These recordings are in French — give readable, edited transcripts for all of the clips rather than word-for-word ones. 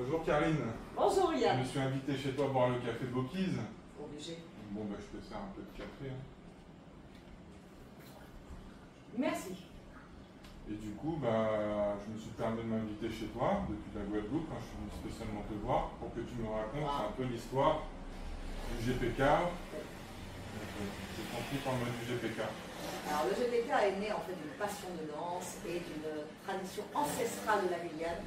Bonjour Karine. Bonjour Yann. Je me suis invité chez toi boire le café Bocuse. Obligé. Bon bah je te sers un peu de café. Hein. Merci. Et du coup bah je me suis permis de m'inviter chez toi depuis la Guadeloupe quand je suis venu spécialement te voir pour que tu me racontes un peu l'histoire du GPK. J'ai compris par le mot du GPK. Alors le GPK est né en fait d'une passion de danse et d'une tradition ancestrale de la Guyane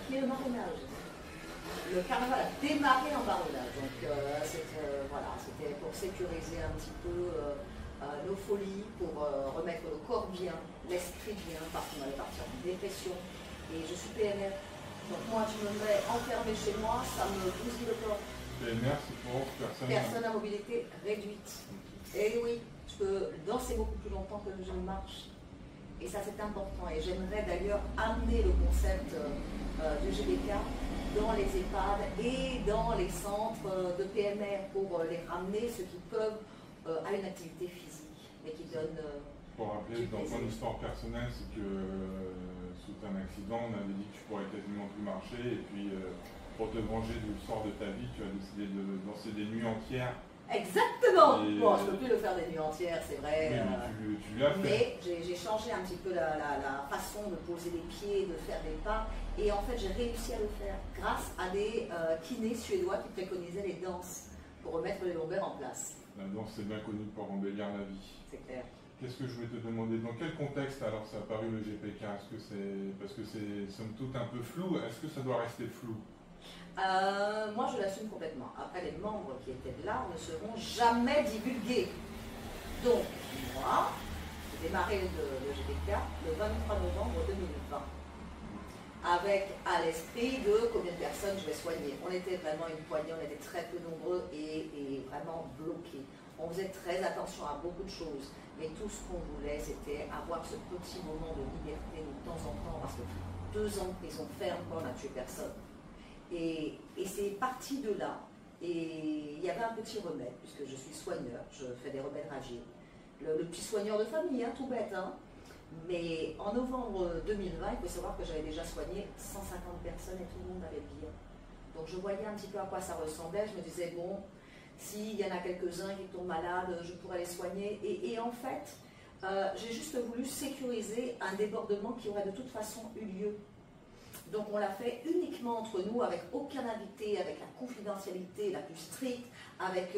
qui est le marronnage. Le carnaval a démarré en marronnage, donc c'était pour sécuriser un petit peu nos folies, pour remettre le corps bien, l'esprit bien, parce qu'on allait partir en dépression. Et je suis PNR, donc moi je me mets enfermée chez moi, ça me bousille le corps. PNR c'est pour personne à mobilité réduite. Et oui, je peux danser beaucoup plus longtemps que je ne marche. Et ça c'est important. Et j'aimerais d'ailleurs amener le concept du GBK dans les EHPAD et dans les centres de PMR pour les ramener, ceux qui peuvent, à une activité physique, mais qui donne... pour rappeler, dans ton histoire personnelle, c'est que suite à un accident, on avait dit que tu pourrais quasiment plus marcher, et puis pour te venger du sort de ta vie, tu as décidé de danser des nuits entières. Exactement. Bon, je ne peux plus le faire des nuits entières, c'est vrai. Oui, mais tu l'as fait. Mais j'ai changé un petit peu la façon de poser les pieds, de faire des pas. Et en fait, j'ai réussi à le faire grâce à des kinés suédois qui préconisaient les danses pour remettre les lombaires en place. La danse, c'est bien connu pour embellir la vie. C'est clair. Qu'est-ce que je voulais te demander? Dans quel contexte alors ça a apparu le GPK? Est-ce que c'est parce que c'est somme toute un peu flou? Est-ce que ça doit rester flou? Moi, je l'assume complètement. Après, les membres qui étaient là ne seront jamais divulgués. Donc, moi, j'ai démarré le GPK le 23 novembre 2020, avec à l'esprit de combien de personnes je vais soigner. On était vraiment une poignée, on était très peu nombreux et vraiment bloqués. On faisait très attention à beaucoup de choses, mais tout ce qu'on voulait, c'était avoir ce petit moment de liberté de temps en temps, parce que 2 ans de prison ferme, on n'a tué personne. Et c'est parti de là. Et il y avait un petit remède, puisque je suis soigneur, je fais des remèdes ragiers. Le petit soigneur de famille, hein, tout bête. Hein. Mais en novembre 2020, il faut savoir que j'avais déjà soigné 150 personnes et tout le monde allait bien. Donc je voyais un petit peu à quoi ça ressemblait. Je me disais, bon, s'il y en a quelques-uns qui tombent malades, je pourrais les soigner. Et en fait, j'ai juste voulu sécuriser un débordement qui aurait de toute façon eu lieu. Donc on l'a fait uniquement entre nous, avec aucun invité, avec la confidentialité la plus stricte, avec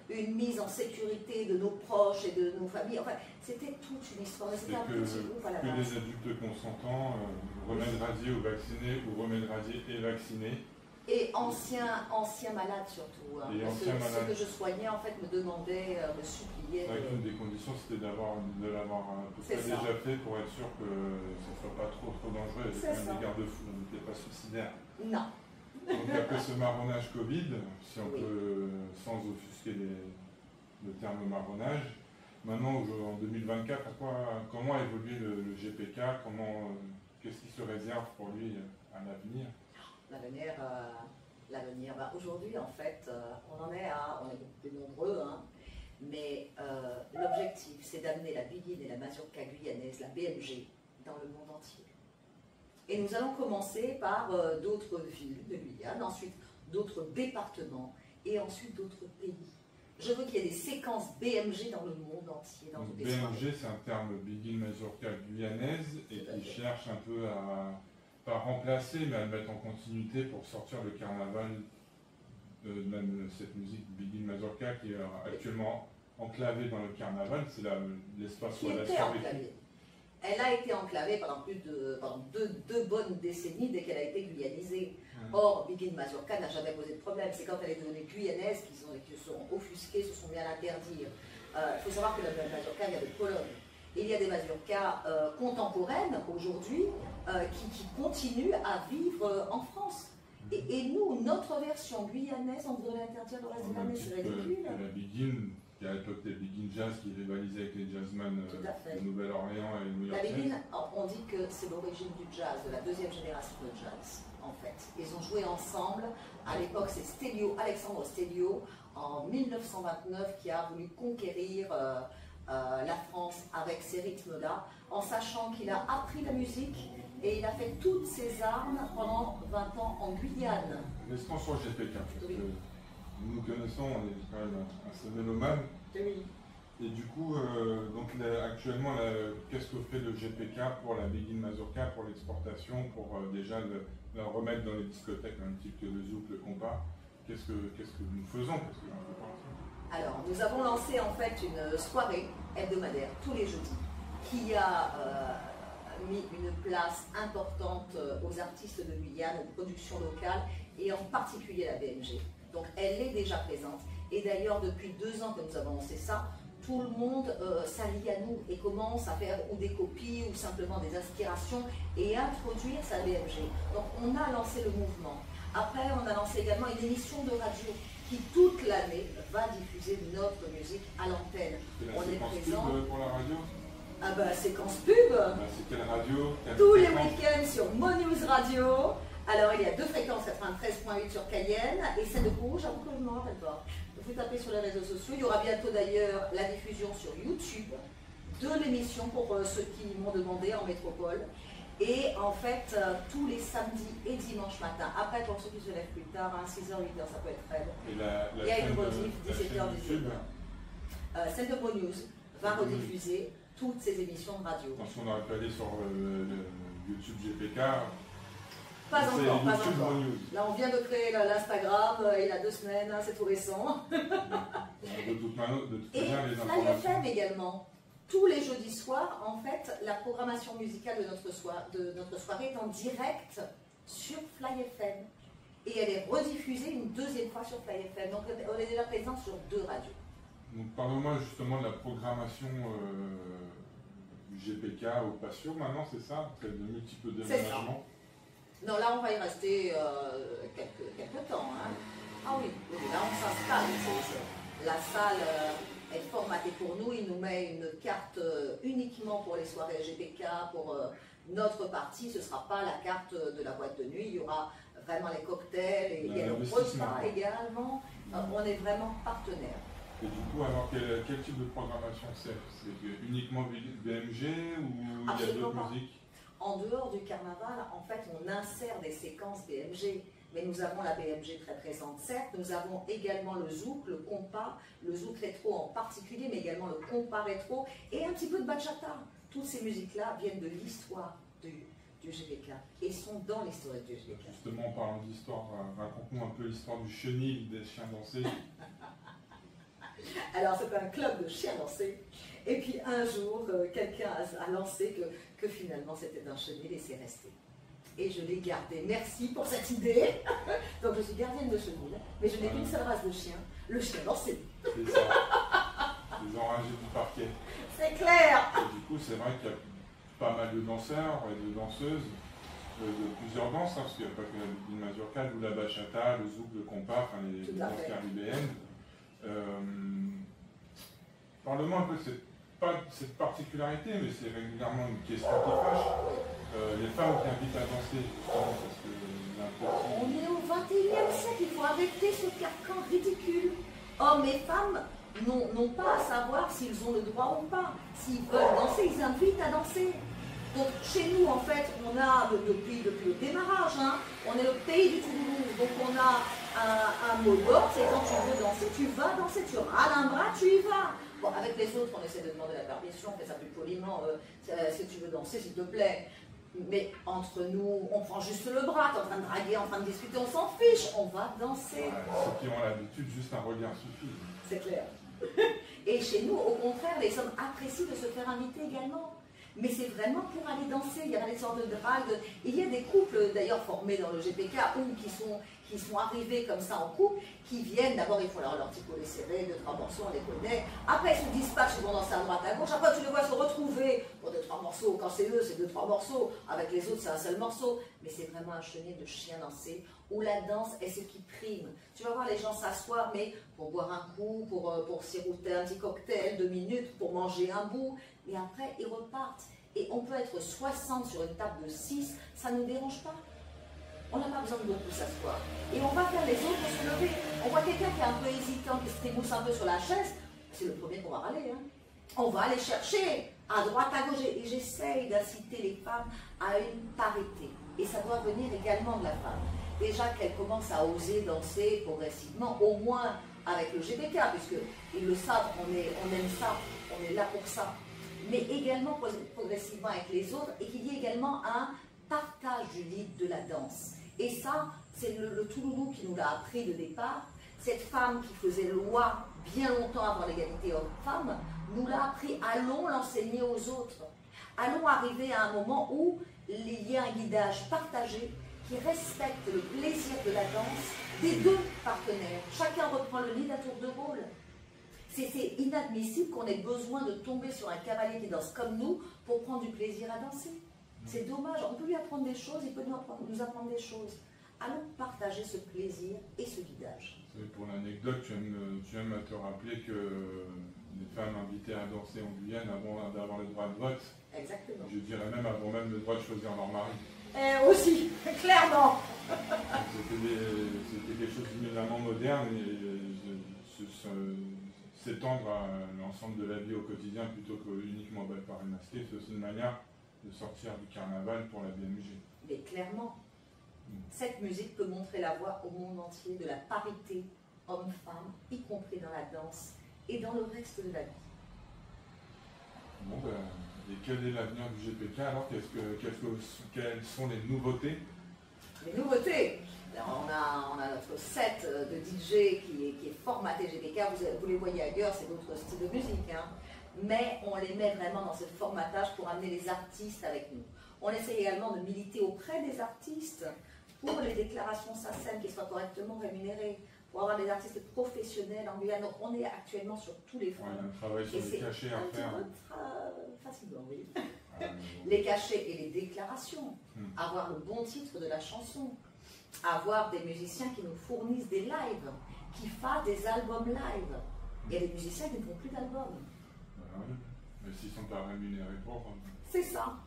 une mise en sécurité de nos proches et de nos familles. Enfin, c'était toute une histoire. C'était un petit groupe à la base. Que des adultes consentants, remèdes radiés ou vaccinés, ou remèdes radiés et vaccinés. Et anciens malades surtout. Hein, ceux que je soignais en fait me demandaient, me suppliaient. Une des conditions c'était de l'avoir à peu près déjà fait pour être sûr que ça ne soit pas trop dangereux. Il y avait quand même des garde-fous, on n'était pas suicidaire. Non. Donc après ce marronnage Covid, si on peut, sans offusquer le terme marronnage, maintenant en 2024, comment a évolué le GPK, qu'est-ce qui se réserve pour lui à l'avenir? L'avenir, aujourd'hui en fait, on est beaucoup plus nombreux, hein, mais l'objectif c'est d'amener la Biguine et la mazurka guyanaise, la BMG, dans le monde entier. Et nous allons commencer par d'autres villes de Guyane, ensuite d'autres départements et ensuite d'autres pays. Je veux qu'il y ait des séquences BMG dans le monde entier. Dans toutes les BMG c'est un terme Biguine mazurka guyanaise et qui cherche un peu à... pas remplacer, mais à mettre en continuité pour sortir le carnaval de cette musique Biguine mazurka qui est actuellement enclavée dans le carnaval. C'est l'espace où elle a survécu. Elle a été enclavée pendant deux bonnes décennies dès qu'elle a été guyanisée. Or, Biguine mazurka n'a jamais posé de problème. C'est quand elle est devenue guyanaise qu'ils se sont offusqués, se sont mis à l'interdire. Il faut savoir que la mazurka vient de Pologne. Il y a des mazurkas contemporaines aujourd'hui qui continuent à vivre en France. Et nous, notre version guyanaise, on voudrait l'interdire dans le reste de l'année, c'est ridicule. La Biguine, qui à l'époque des Biguine Jazz qui rivalisaient avec les jazzmen de Nouvelle-Orléans et New York. La Biguine, on dit que c'est l'origine du jazz, de la deuxième génération de jazz, en fait. Ils ont joué ensemble. À l'époque, c'est Alexandre Stelio, en 1929, qui a voulu conquérir la France avec ces rythmes-là, en sachant qu'il a appris la musique et il a fait toutes ses armes pendant 20 ans en Guyane. Restons sur le GPK, parce Oui. que nous connaissons, on est quand même assez mélomane. Oui. Et du coup, donc actuellement, qu'est-ce que fait le GPK pour la Begin Mazurka, pour l'exportation, pour déjà la remettre dans les discothèques, un type que le zouk, le compas? Qu'est-ce que nous faisons? Parce que j'en fais partie. Alors, nous avons lancé en fait une soirée hebdomadaire tous les jeudis qui a mis une place importante aux artistes de Guyane, aux productions locales et en particulier la BMG. Donc elle est déjà présente et d'ailleurs depuis 2 ans que nous avons lancé ça, tout le monde s'allie à nous et commence à faire ou des copies ou simplement des inspirations et introduire sa BMG. Donc on a lancé le mouvement. Après on a lancé également une émission de radio qui toute l'année va diffuser notre musique à l'antenne. On est présent pour la radio. Ah bah séquence pub. C'est quelle radio? Tous les week-ends sur MoNews Radio. Alors il y a 2 fréquences, 93.8 sur Cayenne et celle de Pau, j'avoue que je ne me rappelle pas. Vous tapez sur les réseaux sociaux. Il y aura bientôt d'ailleurs la diffusion sur YouTube de l'émission pour ceux qui m'ont demandé en métropole. Et en fait, tous les samedis et dimanches matin. Après, pour ceux qui se lèvent plus tard, 6h, 8h, ça peut être faible. Il y a une rediff, 17h, 18h. Celle de MoNews va rediffuser toutes ces émissions de radio. Parce qu'on aurait pu aller sur le YouTube GPK. Pas encore, pas encore. Là, on vient de créer l'Instagram il y a 2 semaines, hein, c'est tout récent. De toute manière, et les Fly FM également. Tous les jeudis soirs, en fait, la programmation musicale de notre soirée est en direct sur Fly FM. Et elle est rediffusée une 2e fois sur Fly FM. Donc, on est déjà présent sur 2 radios. Donc, parlons-moi justement de la programmation du GPK au Patio. Maintenant, c'est ça? Il y a de multiples déménagements. Non, là, on va y rester quelques temps. Hein. Ah oui, là, on s'installe. La salle est formatée pour nous. Il nous met une carte uniquement pour les soirées GPK, pour notre partie. Ce ne sera pas la carte de la boîte de nuit. Il y aura vraiment les cocktails et il y a le repas également. On est vraiment partenaires. Et du coup, alors, quel type de programmation c'est? C'est uniquement BMG ou il y a d'autres musiques? En dehors du carnaval, en fait, on insère des séquences BMG. Mais nous avons la BMG très présente, certes. Nous avons également le zouk, le compas, le zouk rétro en particulier, mais également le compas rétro et un petit peu de bachata. Toutes ces musiques-là viennent de l'histoire du GPK et sont dans l'historique du GPK. Justement, en parlant d'histoire, raconte-nous un peu l'histoire du chenil des chiens dansés. Alors, c'est un club de chiens dansés. Et puis, un jour, quelqu'un a lancé que finalement, c'était un chenil et c'est resté. Et je l'ai gardé. Merci pour cette idée. Donc, je suis gardienne de chenil, mais je n'ai qu'une seule race de chien, le chien dansé. C'est ça. Les enragés du parquet. C'est clair. Et du coup, c'est vrai qu'il y a pas mal de danseurs et de danseuses de plusieurs danses, hein, parce qu'il n'y a pas que la Begin Mazurka, ou la bachata, le zouk, le compas, enfin les danses caribéennes. Parle-moi un peu de cette particularité, mais c'est régulièrement une question qui fâche. Les femmes qui invitent à danser, justement, parce que on est au 21e siècle, il faut arrêter ce carcan ridicule. Hommes et femmes n'ont pas à savoir s'ils ont le droit ou pas. S'ils veulent danser, ils invitent à danser. Donc chez nous, en fait, on a, depuis le démarrage, hein, on est le pays du Toulouse, donc on a un mot d'ordre, c'est quand tu veux danser, tu vas danser, tu râles un bras, tu y vas. Bon, avec les autres, on essaie de demander la permission, on fait ça plus poliment, si tu veux danser, s'il te plaît. Mais entre nous, on prend juste le bras, t'es en train de draguer, en train de discuter, on s'en fiche, on va danser. Ceux qui ont l'habitude, juste un regard suffit. C'est clair. Et chez nous, au contraire, les hommes apprécient de se faire inviter également. Mais c'est vraiment pour aller danser, il y a des sortes de dragues. Il y a des couples d'ailleurs formés dans le GPK ou qui sont arrivés comme ça en couple, qui viennent, d'abord il faut leur petit collet serré, 2-3 morceaux, on les connaît. Après ils se dispatchent, ils vont danser à droite à gauche. Après tu les vois se retrouver pour 2-3 morceaux. Quand c'est eux, c'est 2-3 morceaux. Avec les autres, c'est un seul morceau. Mais c'est vraiment un chenil de chien dansé où la danse est ce qui prime. Tu vas voir les gens s'asseoir, mais pour boire un coup, pour siroter un petit cocktail, 2 minutes, pour manger un bout. Et après, ils repartent. Et on peut être 60 sur une table de 6, ça ne nous dérange pas. On n'a pas besoin de beaucoup s'asseoir. Et on va faire les autres pour se lever. On voit quelqu'un qui est un peu hésitant, qui se trémousse un peu sur la chaise, c'est le premier qu'on va râler. Hein. On va aller chercher à droite, à gauche. Et j'essaye d'inciter les femmes à une parité. Et ça doit venir également de la femme. déjà qu'elles commencent à oser danser progressivement, au moins avec le GBK, puisqu'ils le savent, on aime ça, on est là pour ça, mais également progressivement avec les autres, et qu'il y ait également un partage du lead de la danse. Et ça, c'est le Touloulou qui nous l'a appris de départ. Cette femme qui faisait loi bien longtemps avant l'égalité homme-femme, nous l'a appris. Allons l'enseigner aux autres. Allons arriver à un moment où il y a un guidage partagé qui respecte le plaisir de la danse des deux partenaires. Chacun reprend le lead à tour de rôle. C'est inadmissible qu'on ait besoin de tomber sur un cavalier qui danse comme nous pour prendre du plaisir à danser. C'est dommage. On peut lui apprendre des choses, il peut nous apprendre des choses. Allons partager ce plaisir et ce guidage. Pour l'anecdote, tu aimes te rappeler que les femmes invitées à danser en Guyane avant d'avoir le droit de vote. Exactement. Je dirais même avant même le droit de choisir leur mari. Aussi, clairement. C'était quelque chose d'éminemment moderne et s'étendre à l'ensemble de la vie au quotidien plutôt que uniquement par une masquée, c'est aussi une manière de sortir du carnaval pour la BMG. Mais clairement, cette musique peut montrer la voie au monde entier de la parité homme-femme, y compris dans la danse et dans le reste de la vie. Bon, et quel est l'avenir du GPK alors? Quelles sont les nouveautés? Les nouveautés, alors on a notre set de DJ qui est formaté GPK, vous les voyez ailleurs, c'est d'autres styles de musique, hein. Mais on les met vraiment dans ce formatage pour amener les artistes avec nous. On essaie également de militer auprès des artistes pour les déclarations SACEM qui soient correctement rémunérées, pour avoir des artistes professionnels en Guyane. Donc on est actuellement sur tous les fronts. Il y a un travail sur les cachets à faire. Facilement, oui. Les cachets et les déclarations, avoir le bon titre de la chanson, avoir des musiciens qui nous fournissent des lives, qui fassent des albums live. Il y a des musiciens qui ne font plus d'albums. Mais s'ils ne sont pas rémunérés pour. C'est ça.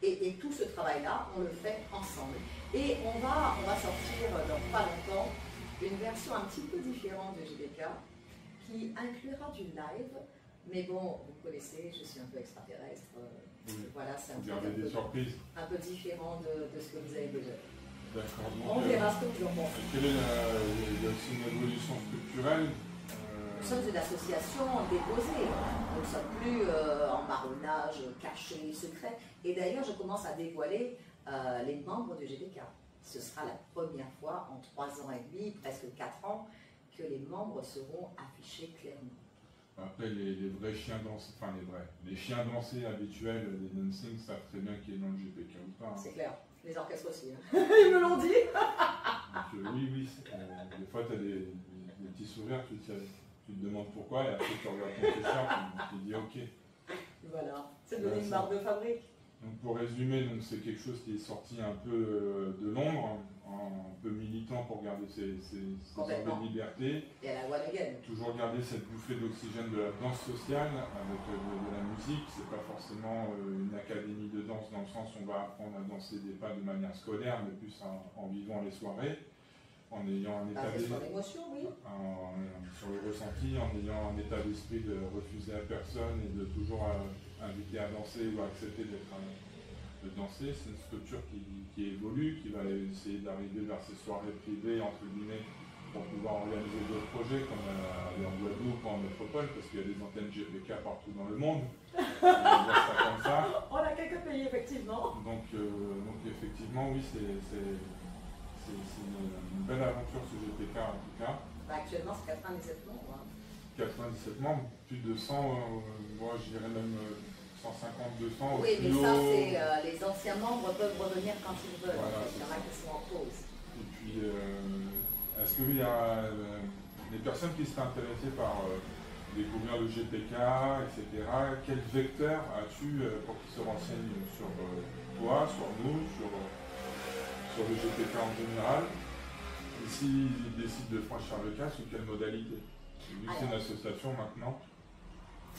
Et tout ce travail-là, on le fait ensemble. Et on va sortir dans pas longtemps une version un petit peu différente de GBK qui inclura du live. Mais bon, vous connaissez, je suis un peu extraterrestre. Voilà, c'est un peu différent de ce que vous avez déjà. D'accord. On verra ce que vous en pensez. Il y a aussi une évolution structurelle. Nous sommes une association déposée. Nous ne sommes plus en marronnage, caché, secret. Et d'ailleurs, je commence à dévoiler les membres du GBK. Ce sera la première fois en 3 ans et demi, presque 4 ans, que les membres seront affichés clairement. Après, les vrais chiens dansés, enfin les chiens dansés habituels des dancing savent très bien qui est dans le GPK ou pas. Hein. C'est clair. Les orchestres aussi. Hein. Ils me l'ont dit. Donc, oui. Des fois, tu as des petits sourires, tu te demandes pourquoi, et après tu regardes ton t-shirt et tu te dis ok. Voilà, c'est devenu une marque de fabrique. Donc pour résumer, c'est quelque chose qui est sorti un peu de l'ombre, un peu militant pour garder ses envies de liberté. Et à la one again. Toujours garder cette bouffée d'oxygène de la danse sociale avec de la musique. C'est pas forcément une académie de danse dans le sens où on va apprendre à danser des pas de manière scolaire, mais plus en vivant les soirées. En ayant un état sur l'émotion, oui. Sur le ressenti, en ayant un état d'esprit de refuser à personne et de toujours inviter à danser ou à accepter de danser. C'est une structure qui évolue, qui va essayer d'arriver vers ces soirées privées, entre guillemets, pour pouvoir organiser d'autres projets, comme aller en Guadeloupe, en métropole, parce qu'il y a des antennes GPK partout dans le monde. On va dire ça comme ça. On a quelques pays, effectivement. Donc effectivement, oui, c'est une belle aventure ce GPK en tout cas. Actuellement, c'est 97 membres. Hein. 97 membres, plus de 100, moi je dirais même 150, 200. Oui, mais ça, c'est les anciens membres peuvent revenir quand ils veulent. Voilà, il y en a qui sont en pause. Et puis, est-ce qu'il y a des personnes qui seraient intéressées par découvrir le GPK, etc. Quel vecteur as-tu pour qu'ils se renseignent sur toi, sur nous, sur le GPK en général, et s'ils décident de franchir le cas, sous quelle modalité? Vu que c'est une association maintenant.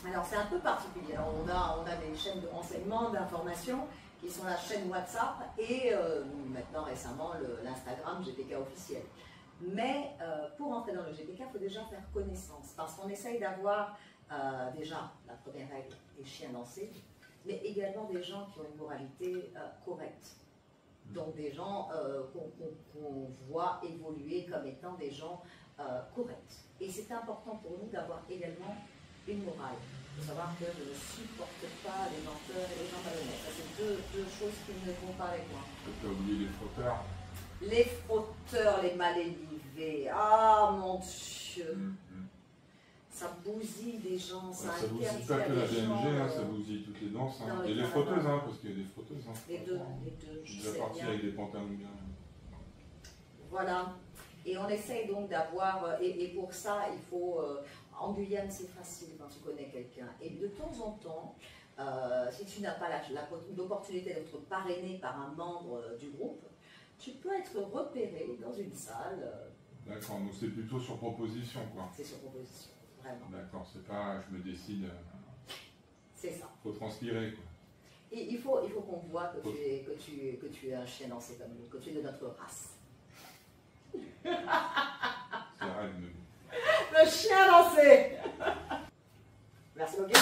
Alors c'est un peu particulier. Alors, on a des chaînes de renseignement, d'information, qui sont la chaîne WhatsApp et maintenant récemment l'Instagram GPK officiel. Mais pour entrer dans le GPK, il faut déjà faire connaissance, parce qu'on essaye d'avoir déjà, la première règle, des chiens dansés, mais également des gens qui ont une moralité correcte. Donc des gens qu'on voit évoluer comme étant des gens corrects. Et c'est important pour nous d'avoir également une morale. Il faut savoir que je ne supporte pas les menteurs et les gens malhonnêtes. Ça, c'est deux choses qui ne vont pas avec moi. Tu as oublié les frotteurs. Les frotteurs, les mal élevés. Ah mon Dieu. Ça bousille des gens, ça bousille interdit pas que la à des BMG, gens, ça bousille toutes les danses. Non, Et les frotteuses, parce qu'il y a des frotteuses. Les deux, Je je suis sais déjà parti bien. avec des pantalons bien. Voilà. Et on essaye donc d'avoir, et pour ça, il faut, en Guyane, c'est facile quand tu connais quelqu'un. Et de temps en temps, si tu n'as pas l'opportunité d'être parrainé par un membre du groupe, tu peux être repéré dans une salle. D'accord, donc c'est plutôt sur proposition, quoi. C'est sur proposition, vraiment. D'accord, c'est pas je me décide. C'est ça. Faut transpirer, quoi. Et il faut qu'on voit que tu es un chien dansé comme nous, que tu es de notre race. C'est vrai, Le chien dansé. Merci beaucoup.